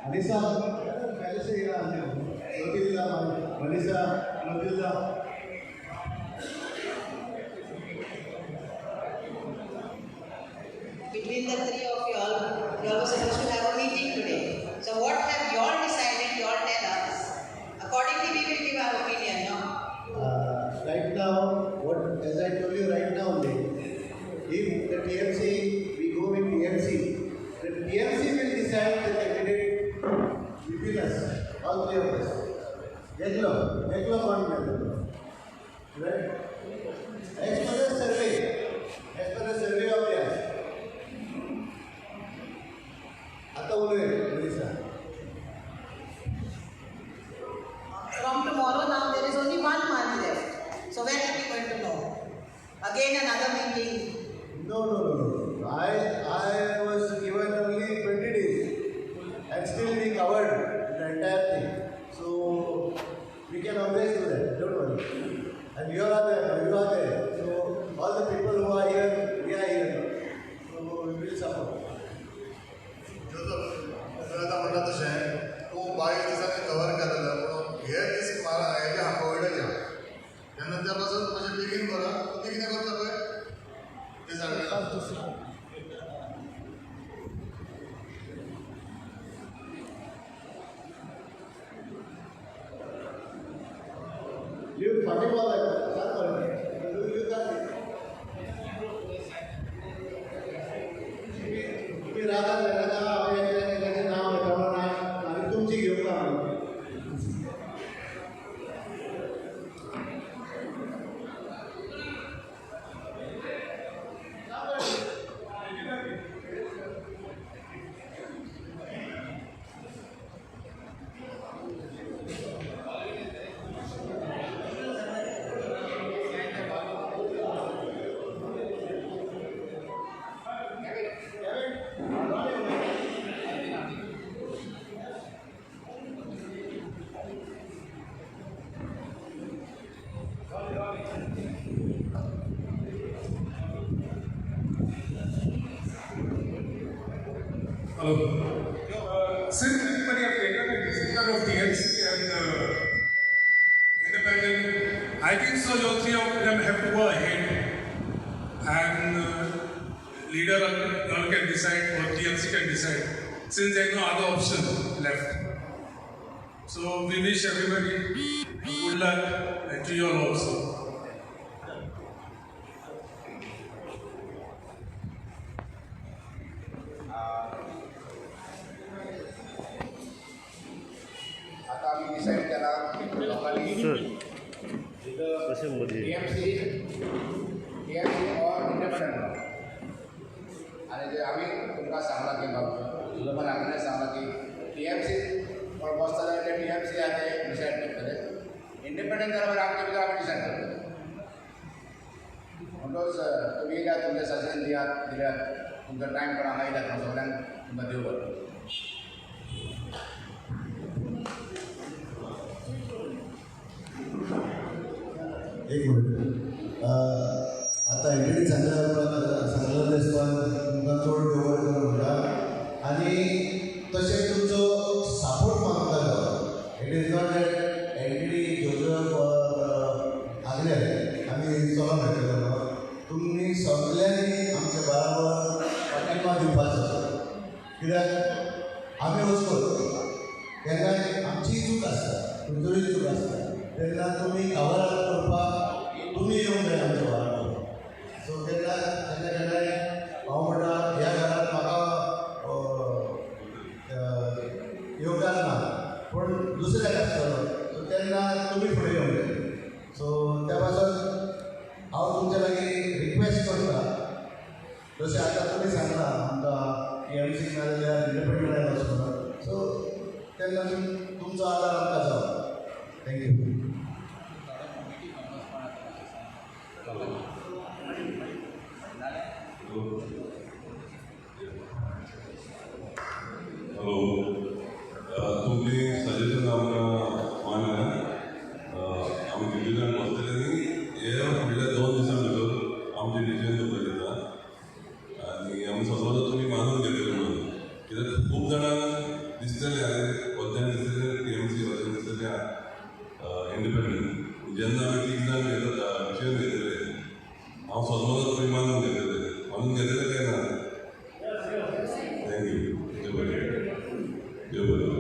Melissa, Melissa here. Matilda, Melissa, Matilda. Between the three of you all were supposed to have a meeting today. So what have you all decided? You all tell us. Accordingly, we will give our opinion, no? Right now, as I told you right now, if the TMC, we go with TMC, the TMC will decide the candidate between us, all three of us. Deklo one. Right? As per the survey of theirs. From tomorrow now, there is only 1 month left. So when are we going to know? Again another meeting. No. I was given only 20 days and still we covered the entire thing. So we can always do that, don't worry. And you are there. So all the people who are here, we are here. So we will support. आता म्हणला तशें तूं 22 दिसांनी cover केलेलो पूण हे दीस म्हाका हेजे हांबवडले घ्या तेन्ना त्या पासून मातशें बेगीन करा तुमी कितें करता पळय ते सांगलें You funny about that. तुम्ही नाव आणि तुमची घेऊन Hello. Since everybody have taken a decision of TMC and independent, I think so your three of them have to go ahead and leader girl can decide or TMC can decide since there is no other option left. So we wish everybody good luck and to you all also. आता आम्ही decide केला लोकांनी TMC और independent आणि जे आम्ही तुमकां सांगला की तुझं पण आमने सांगला की TMC ऑलमोस्ट जाल्यार ते TMC आनी डिसाईड करतले इंडिपेंडंट जाल्यार आमचे भितर आमी डिसाईड करतले म्हणटच तुमी येयल्यात तुमचे सजेशन दिल्यात तुमचो टायम पण हांगा येयल्यात हांव सगळ्यांक तुमकां देव बरें एक मिनिट आता एंटिटी सांगलें दिसपाक तुमकां चड व्यवहार करून म्हणटा आनी तशेंच तुमचो सापोर्ट मागतालो it is not that entity Joseph आगले आमी चलो मेळटलो तुमी सगल्यांनी आमच्या बराबर पाठिंबा दिवपाचो कित्याक आमी वचपत केन्नाय आमची चूक आसता तुमचोय चूक आसता तेन्ना तुमी कवर करपाक तुमी येवंक जाय आमच्या बराबर सो तेन्ना केन्नाय हांव म्हणटा ह्या घरांत म्हाका योगदान ना पूण दुसऱ्याक आसतलो सो तेन्ना तुमी फुडें येवंक जाय सो त्या पासून हांव तुमच्या लागीं रिक्वेस्ट करता जशें आतां तुमी सांगला आमकां TMC नाजाल्यार इंडिपेंडंट वचपाक सो तेन्ना तुमचो आदार आमकां जावं थँक्यू हॅलो तुमची सजेशन आमकां मानल्या आमी डिसिजन बसतले हे फुडल्या 2 दिसां भितर आमचे डिसिजन तुमकां दिता आनी आमी सपोज तुमी मानून घेतले म्हणून कित्याक खूब जाणांक दिसता दिसतले वचन दिसतले TMC वचन दिसतले इंडिपेंडंट जेन्ना आमी तीग जाण विशय घेतले हांव स्वतंत्र विमानान घेतले म्हणून घेतले काय ना थँक्यू देव बरें देव बरें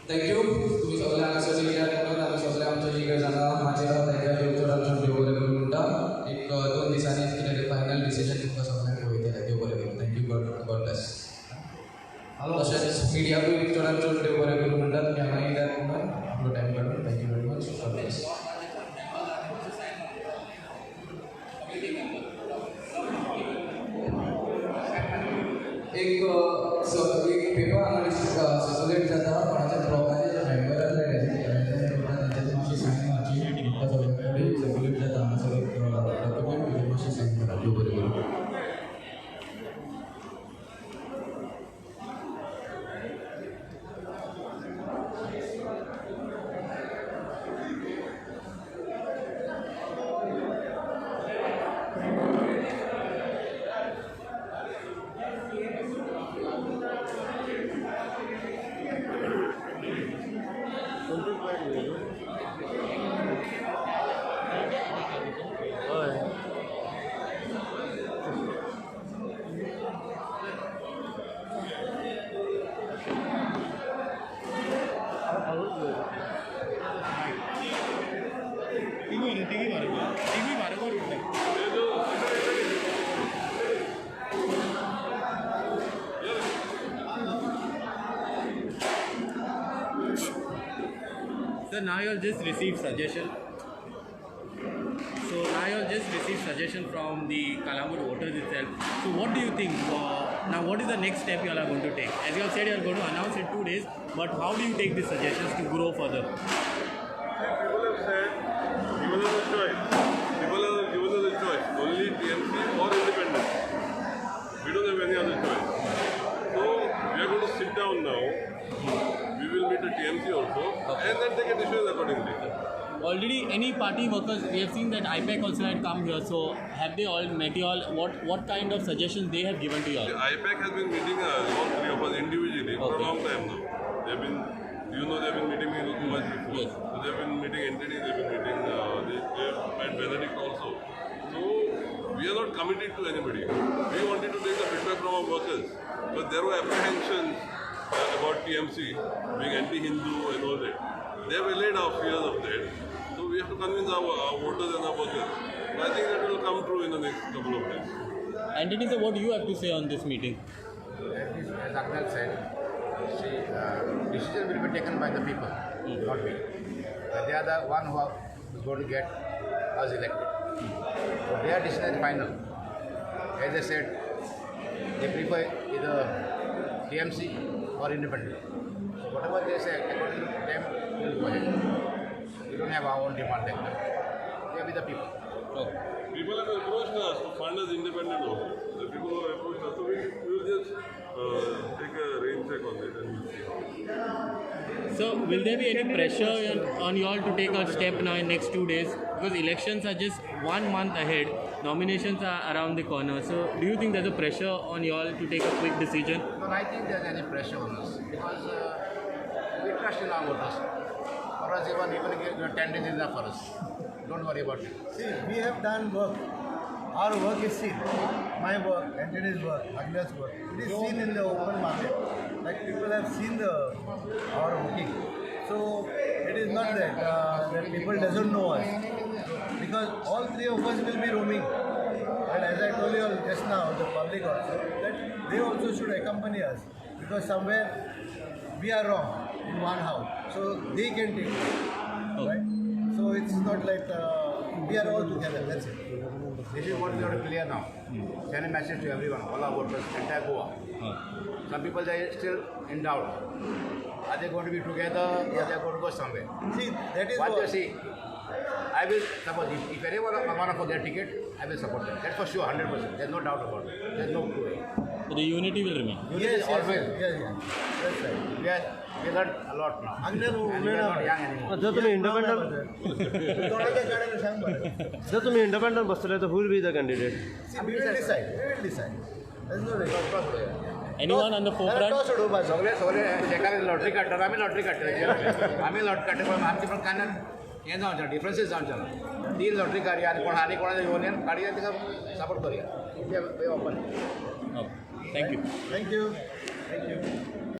थँक्यू तुम्ही सगळे हांगासर येयल्यात म्हणून आमी सगळे आमचे जे जाणा म्हाजे तांकां देव चडांतसून देव बरें करूं म्हणटा एक 2 दिसांनी कितें तें फायनल डिसिजन तुमकां सगळ्यांक वयतलें देव बरें करूं थँक्यू गॉड ब्लेस तशेंच मिडियाकूय चडांतसून देव बरें करूं म्हणटा तुमी हांगा येयल्यात म्हणून आपलो टायम काडून thank you very much God bless एक पेपर हांगा सर्क्युलेट जाता कोणाच्या ब्लॉकाचे जे मेंबर आसले तांच्यानी मातशी सायन मारची सगळ्यांकडे सर्क्युलेट जाता हांगासर एक डॉक्युमेंट मातशी सायन करा देव बरें करूं So now you all just received suggestion. From the Calangute voters itself. So what do you think? Now what is the next step you all are going to take? As you all said, you are going to announce in 2 days. But how do you take these suggestions to grow further? People have said, given us a choice. People have given us a choice. Only TMC or independent. We don't have any other choice. So we are going to sit down now. We will meet the TMC also, and then take a decision accordingly. Already, any party workers, we have seen that IPAC also had come here. So have they all met you all? What kind of suggestions they have given to you all? The IPAC has been meeting all 3 of us individually for a long time now. They've been, they've been meeting me too much before. Yes. So they've been meeting entities, they've been meeting, they've met Benedict also. So we are not committed to anybody. We wanted to take the feedback from our workers, but there were apprehensions about TMC being anti-Hindu and all that. They have allayed our fears of that. So we have to convince our voters and our workers. So I think that will come true in the next couple of days. Anthony, sir, what do you have to say on this meeting? As Agnel said, decision will be taken by the people, not me. They are the one who is going to get us elected. So their decision is final. As I said, they prefer either TMC or independent. So whatever they say, according to them, we will go ahead. We don't have our own demand like that. They are with the people. Okay. People have approached us to fund us independent also. The people who have approached us, so we will just take a rain check on it and we'll see. So will there be any pressure on you all to take a step now in next 2 days? Because elections are just 1 month ahead. Nominations are around the corner. So do you think there's a pressure on you all to take a quick decision? No, I think there's any pressure on us because we trust in our voters. For us, even 10 days is enough for us. Don't worry about it. See, we have done work. Our work is seen. My work, Anthony's work, Agnes' work. It is seen in the open market. Like people have seen our working. So it is not that people doesn't know us. Because all 3 of us will be roaming. And as I told you all just now, the public also, that they also should accompany us. Because somewhere we are wrong in one house. So they can take it. Right? So it's not like we are all together, that's it. This is what we have to clear now. Send a message to everyone, all our voters, entire Goa. Some people are still in doubt. Are they going to be together or they are going to go somewhere? See, that is What you see, I will suppose if anyone want for their ticket, I will support them. That's for sure, 100%. There's no doubt about it. There's no way. the unity will remain. Yes, always. That's right. We learned a lot now. And we are not young anymore. जर तुम्ही independent जर तुम्ही independent बसतले तर who will be the candidate? We will decide. There's no reason. Anyone on the forefront? सगळे एका lottery काडटा आमी lottery काडटा आमी लॉट काडटा पण आमचे पण कांय हें जावचें डिफरन्सीस जावचे ना ती लॉटरी काडया आनी कोणाच्या युनियन काडया तिका सपोर्ट करया open Oh, thank you. Thank you.